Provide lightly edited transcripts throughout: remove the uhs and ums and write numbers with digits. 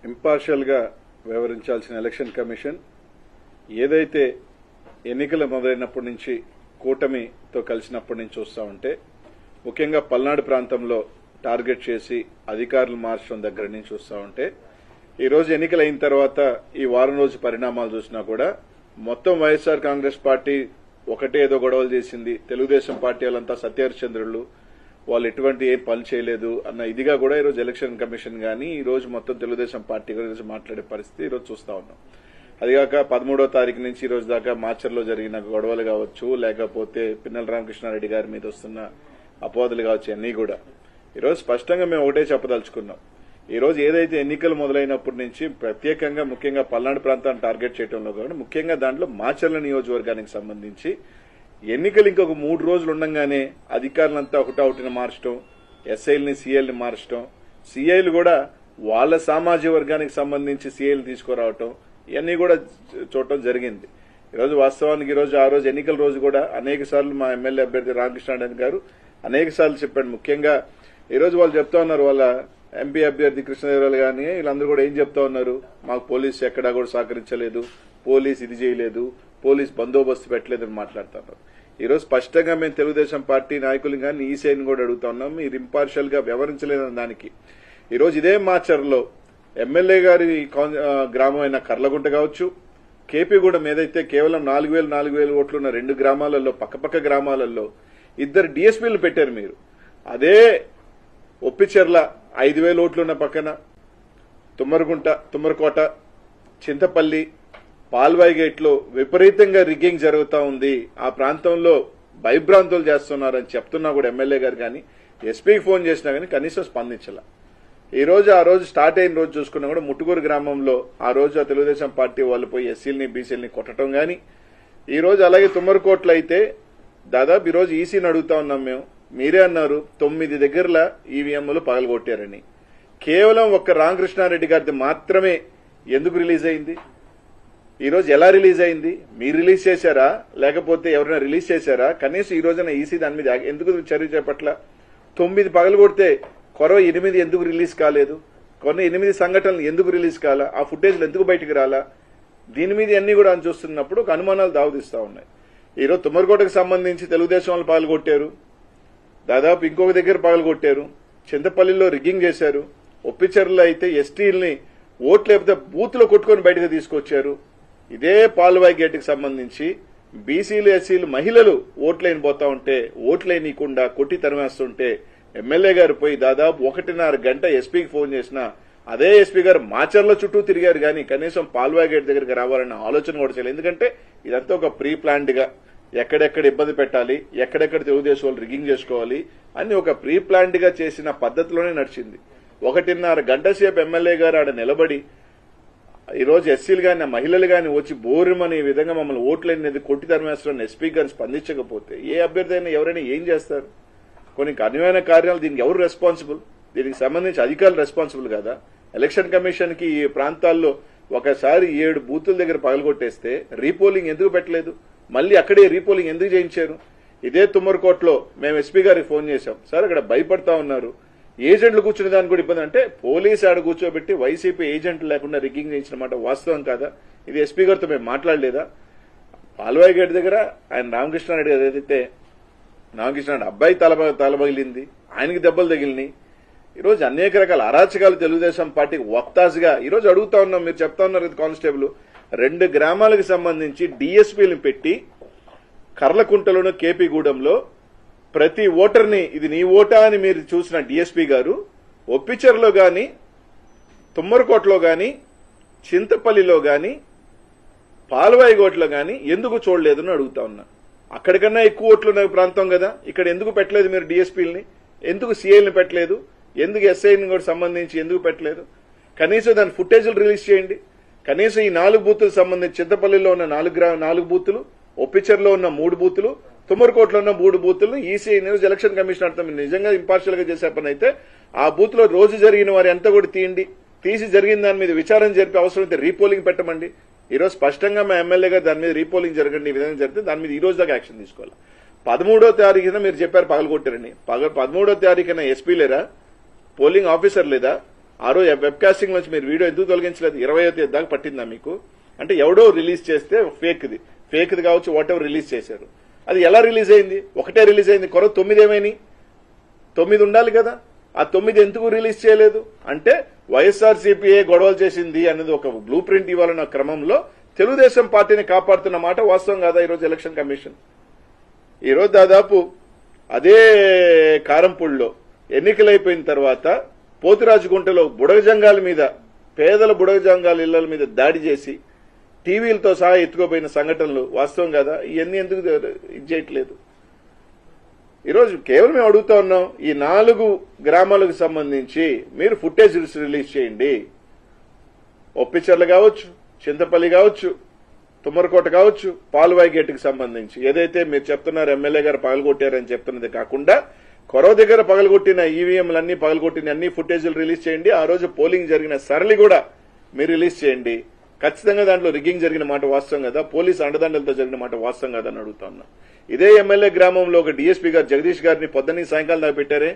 Impartial గా వ్యవహరించాల్సిన election commission ఏదైతే ఎన్నికలు మొదలైనప్పటి నుంచి కూటమితో కలిసినప్పటి నుంచి చూస్తా ఉంటే ముఖ్యంగా పల్నాడు ప్రాంతంలో టార్గెట్ చేసి అధికారులు మార్చడం దగ్గర నుంచి చూస్తా ఉంటే ఈ రోజు ఎన్నికలు అయిన తర్వాత ఈ వారం రోజు పరిణామాలు చూసినా కూడా మొత్తం వైఎస్ఆర్ కాంగ్రెస్ పార్టీ ఒకటే ఏదో గొడవలు చేసింది, తెలుగుదేశం పార్టీ వాళ్ళంతా సత్యహరిచంద్రులు, వాళ్ళు ఎటువంటి ఏం పని చేయలేదు అన్న ఇదిగా కూడా ఈరోజు ఎలక్షన్ కమిషన్ గానీ ఈ రోజు మొత్తం తెలుగుదేశం పార్టీ గురించి మాట్లాడే పరిస్థితి ఈరోజు చూస్తా ఉన్నాం. అదిగాక 13వ తారీఖు నుంచి ఈ రోజు దాకా మాచర్లో జరిగిన గొడవలు కావచ్చు, లేకపోతే పిన్నెల రామకృష్ణారెడ్డి గారి మీద వస్తున్న అపోహలు కావచ్చు, అన్నీ కూడా ఈరోజు స్పష్టంగా మేము ఒకటే చెప్పదలుచుకున్నాం. ఈ రోజు ఏదైతే ఎన్నికలు మొదలైనప్పటి నుంచి ప్రత్యేకంగా ముఖ్యంగా పల్నాడు ప్రాంతాన్ని టార్గెట్ చేయడంలో కానీ ముఖ్యంగా దాంట్లో మాచర్ల నియోజకవర్గానికి సంబంధించి ఎన్నికలు ఇంకొక 3 రోజులు ఉండగానే అధికారులంతా ఒకటొకటిని మార్చడం, ఎస్ఐల్ని సీఐల్ని మార్చడం, సీఐలు కూడా వాళ్ళ సామాజిక వర్గానికి సంబంధించి సీఐలు తీసుకురావటం, ఇవన్నీ కూడా చూడటం జరిగింది. ఈరోజు వాస్తవానికి ఈరోజు ఆ రోజు ఎన్నికల రోజు కూడా అనేక సార్లు మా ఎమ్మెల్యే అభ్యర్థి రామకృష్ణారెడ్డి గారు అనేక సార్లు చెప్పాడు. ముఖ్యంగా ఈరోజు వాళ్ళు చెప్తా ఉన్నారు, వాళ్ళ ఎంపీ అభ్యర్థి కృష్ణదేవరాయలు గాని వీళ్ళందరూ కూడా ఏం చెప్తా ఉన్నారు, మాకు పోలీసు ఎక్కడా కూడా సహకరించలేదు, పోలీసు ఇది చేయలేదు, పోలీసు బందోబస్తు పెట్టలేదని మాట్లాడుతున్నారు. ఈరోజు స్పష్టంగా మేము తెలుగుదేశం పార్టీ నాయకులు కానీ ఈసీఐని కూడా అడుగుతా ఉన్నాం, మీరు ఇంపార్షియల్ గా వ్యవహరించలేదన్న దానికి. ఈరోజు ఇదే మాచర్లో ఎమ్మెల్యే గారి గ్రామం అయిన కర్లగుంట కావచ్చు, కేపీగూడెం ఏదైతే కేవలం 4,000 ఓట్లున్న 2 గ్రామాలలో పక్కపక్క గ్రామాలలో 2 డీఎస్పీలు పెట్టారు మీరు. అదే ఒప్పిచెర్ల 5,000 ఓట్లున్న పక్కన తుమ్మరకోట, చింతపల్లి, పాల్వాయి గేట్ లో విపరీతంగా రిగ్గింగ్ జరుగుతా ఉంది, ఆ ప్రాంతంలో భయభ్రాంతులు చేస్తున్నారని చెప్తున్నా కూడా ఎమ్మెల్యే గారు కానీ ఎస్పీకి ఫోన్ చేసినా కానీ కనీసం స్పందించాల. ఆ రోజు స్టార్ట్ అయిన రోజు చూసుకున్నా కూడా ముట్టుకూరు గ్రామంలో ఆ రోజు తెలుగుదేశం పార్టీ వాళ్ళు పోయి ఎస్సీలని బీసీలని కొట్టడం గాని, ఈ రోజు అలాగే తుమ్మరకోట్లో అయితే దాదాపు ఈ రోజు ఈసీని అడుగుతా ఉన్నాం మేము, మీరే అన్నారు 9 దగ్గరల ఈవీఎంలు పగలగొట్టారని. కేవలం ఒక్క రామకృష్ణారెడ్డి గారిది మాత్రమే ఎందుకు రిలీజ్ అయింది? ఈ రోజు ఎలా రిలీజ్ అయింది? మీరు రిలీజ్ చేశారా లేకపోతే ఎవరైనా రిలీజ్ చేశారా? కనీసం ఈ రోజున ఈసీ దాని మీద ఎందుకు చర్య చేపట్ల? 9 పగలగొడితే కొరవ 8 ఎందుకు రిలీజ్ కాలేదు? కొన్ని 8 సంఘటనలు ఎందుకు రిలీజ్ కాలా? ఆ ఫుటేజ్లు ఎందుకు బయటకు రాలా? దీని మీద అన్ని కూడా అని చూస్తున్నప్పుడు ఒక అనుమానాలు దావదిస్తా ఉన్నాయి. ఈరోజు తుమ్మరకోటకు సంబంధించి తెలుగుదేశం వాళ్ళు పగలగొట్టారు, దాదాపు ఇంకొక దగ్గర పగలగొట్టారు, చింతపల్లిలో రిగ్గింగ్ చేశారు, ఒప్పిచెర్లలో అయితే ఎస్టీల్ని ఓట్లు లేకపోతే బూత్లో కొట్టుకొని బయటకు తీసుకొచ్చారు. ఇదే పాల్వాయి గేట్కి సంబంధించి బీసీలు ఎస్సీలు మహిళలు ఓట్లైన పోతా ఉంటే ఓట్లైనీయకుండా కొట్టి తరిమేస్తుంటే ఎమ్మెల్యే గారు పోయి దాదాపు 1.5 గంట ఎస్పీకి ఫోన్ చేసినా అదే ఎస్పీ గారు మాచర్ల చుట్టూ తిరిగారు కానీ కనీసం పాల్వాయి గేట్ దగ్గరికి రావాలన్న ఆలోచన కూడా చేయలేదు. ఎందుకంటే ఇదంతా ఒక ప్రీ ప్లాన్డ్ గా ఎక్కడెక్కడ ఇబ్బంది పెట్టాలి, ఎక్కడెక్కడ తెలుగుదేశం వాళ్ళు రిగ్గింగ్ చేసుకోవాలి అని ఒక ప్రీ ప్లాన్డ్ గా చేసిన పద్ధతిలోనే నడిచింది. 1.5 గంట సేపు ఎమ్మెల్యే గారు ఆడ నిలబడి ఈరోజు ఎస్సీలు గాని మహిళలు గాని వచ్చి బోరుమని విధంగా మమ్మల్ని ఓట్లనేది కొట్టి తరిమేస్తారని ఎస్పీ గారిని స్పందించకపోతే ఏ అభ్యర్థి అయినా ఎవరైనా ఏం చేస్తారు? కొన్ని కఠినమైన కార్యాలు దీనికి ఎవరు రెస్పాన్సిబుల్? దీనికి సంబంధించి అధికారులు రెస్పాన్సిబుల్ కదా? ఎలక్షన్ కమిషన్ కి ఈ ప్రాంతాల్లో ఒకసారి 7 బూతుల దగ్గర పగలగొట్టేస్తే రీపోలింగ్ ఎందుకు పెట్టలేదు? మళ్ళీ అక్కడే రీపోలింగ్ ఎందుకు చేయించారు? ఇదే తుమ్మరకోట్లో మేము ఎస్పీ గారికి ఫోన్ చేశాం, సార్ అక్కడ భయపడతా ఉన్నారు, ఏజెంట్లు కూర్చునే దానికి కూడా ఇబ్బంది అంటే పోలీసు ఆడ కూర్చోబెట్టి వైసీపీ ఏజెంట్లు లేకుండా రిగ్గింగ్ చేయించిన మాట వాస్తవం కాదా? ఇది ఎస్పీ గారితో మేము మాట్లాడలేదా? పాల్వాయి గేట్ దగ్గర ఆయన రామకృష్ణారెడ్డి ఏదైతే రామకృష్ణారెడ్డి అబ్బాయి తలబగిలింది, ఆయనకి దెబ్బలు తగిలినాయి. ఈరోజు అనేక రకాల అరాచకాలు తెలుగుదేశం పార్టీకి వక్తాసుగా ఈరోజు అడుగుతా ఉన్నాం. మీరు చెప్తా ఉన్నారు కానిస్టేబుల్ 2 గ్రామాలకు సంబంధించి డీఎస్పీలను పెట్టి కర్లకుంటలోను కేపీగూడెంలో ప్రతి ఓటర్ని ఇది నీ ఓటా అని మీరు చూసిన డీఎస్పీ గారు ఒప్పిచెర్లో గాని, తుమ్మరకోటలో గాని, చింతపల్లిలో గాని, పాల్వాయిగోట్లో గాని ఎందుకు చూడలేదని అడుగుతా ఉన్నా. అక్కడికన్నా ఎక్కువ ఓట్లున్న ప్రాంతం కదా, ఇక్కడ ఎందుకు పెట్టలేదు మీరు డీఎస్పీలని? ఎందుకు సీఐల్ని పెట్టలేదు? ఎందుకు ఎస్ఐని కూడా సంబంధించి ఎందుకు పెట్టలేదు? కనీసం దాని ఫుటేజీలు రిలీజ్ చేయండి. కనీసం ఈ 4 బూతులకు సంబంధించి చింతపల్లిలో ఉన్న 4 బూతులు, ఒప్పిచెర్లో ఉన్న 3 బూతులు, తుమ్మరకోటలో ఉన్న 3 బూతులను ఈసీఐ ఎలక్షన్ కమిషన్ అర్థం నిజంగా ఇంపార్షియల్ గా చేసే పని అయితే ఆ బూత్ లో రోజు జరిగిన వారి ఎంత కూడా తీసి జరిగిన దాని మీద విచారణ జరిపి అవసరమైతే రీపోలింగ్ పెట్టమండి. ఈరోజు స్పష్టంగా మా ఎమ్మెల్యే గారు దాని మీద రీపోలింగ్ జరగండి, ఈ విధంగా జరిగితే దాని మీద ఈ రోజు దాకా యాక్షన్ తీసుకోవాలి. 13వ తారీఖున మీరు చెప్పారు పగలగొట్టారని. 13వ తారీఖున ఎస్పీ లేరా? పోలింగ్ ఆఫీసర్ లేదా? ఆ రోజు వెబ్ కాస్టింగ్ నుంచి మీరు వీడియో ఎందుకు తొలగించలేదు? 20వ తేదీ దాకా పట్టిందా మీకు? అంటే ఎవడో రిలీజ్ చేస్తే ఫేక్ది కావచ్చు, వాట్ ఎవర్ రిలీజ్ చేశారు. అది ఎలా రిలీజ్ అయింది? ఒకటే రిలీజ్ అయింది. 9 ఏమైనాయి? 9 ఉండాలి కదా. ఆ 9 ఎందుకు రిలీజ్ చేయలేదు? అంటే వైఎస్ఆర్సీపీఏ గొడవలు చేసింది అనేది ఒక బ్లూ ప్రింట్ ఇవ్వాలన్న క్రమంలో తెలుగుదేశం పార్టీని కాపాడుతున్న మాట వాస్తవం కాదా? ఈరోజు ఎలక్షన్ కమిషన్ ఈరోజు దాదాపు అదే కారంపూడిలో ఎన్నికలైపోయిన తర్వాత పోతురాజుగుంటలో బుడగజంగాల మీద, పేదల బుడగజంగాల ఇళ్ల మీద దాడి చేసి టీవీలతో సహా ఎత్తుకోపోయిన సంఘటనలు వాస్తవం కదా. ఇవన్నీ ఎందుకు ఇది చేయట్లేదు? ఈరోజు కేవలం మేము అడుగుతా ఉన్నాం, ఈ 4 గ్రామాలకు సంబంధించి మీరు ఫుటేజ్ రిలీజ్ చేయండి. ఒప్పిచర్ల కావచ్చు, చింతపల్లి కావచ్చు, తుమ్మరకోట కావచ్చు, పాల్వాయి గేటుకు సంబంధించి ఏదైతే మీరు చెప్తున్నారు ఎమ్మెల్యే గారు పగలగొట్టారని చెప్తున్నది కాకుండా కొరవ దగ్గర పగలగొట్టిన ఈవీఎంలన్నీ పగలగొట్టిన అన్ని ఫుటేజీలు రిలీజ్ చేయండి. ఆ రోజు పోలింగ్ జరిగిన సరళి కూడా మీరు రిలీజ్ చేయండి. ఖచ్చితంగా దాంట్లో రిగ్గింగ్ జరిగిన మాట వాస్తవం కదా, పోలీసు అండదండలతో జరిగిన మాట వాస్తవం కదా అని అడుగుతా ఉన్నా. ఇదే ఎమ్మెల్యే గ్రామంలో ఒక డీఎస్పీ గారు జగదీష్ గారిని పొద్దున్నీ సాయంకాలం దాకా పెట్టారే,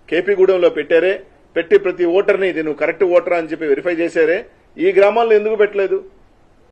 కేపీగూడెంలో పెట్టారే, పెట్టి ప్రతి ఓటర్ని ఇది నువ్వు కరెక్ట్ ఓటరా అని చెప్పి వెరిఫై చేశారే. ఈ గ్రామాల్లో ఎందుకు పెట్టలేదు?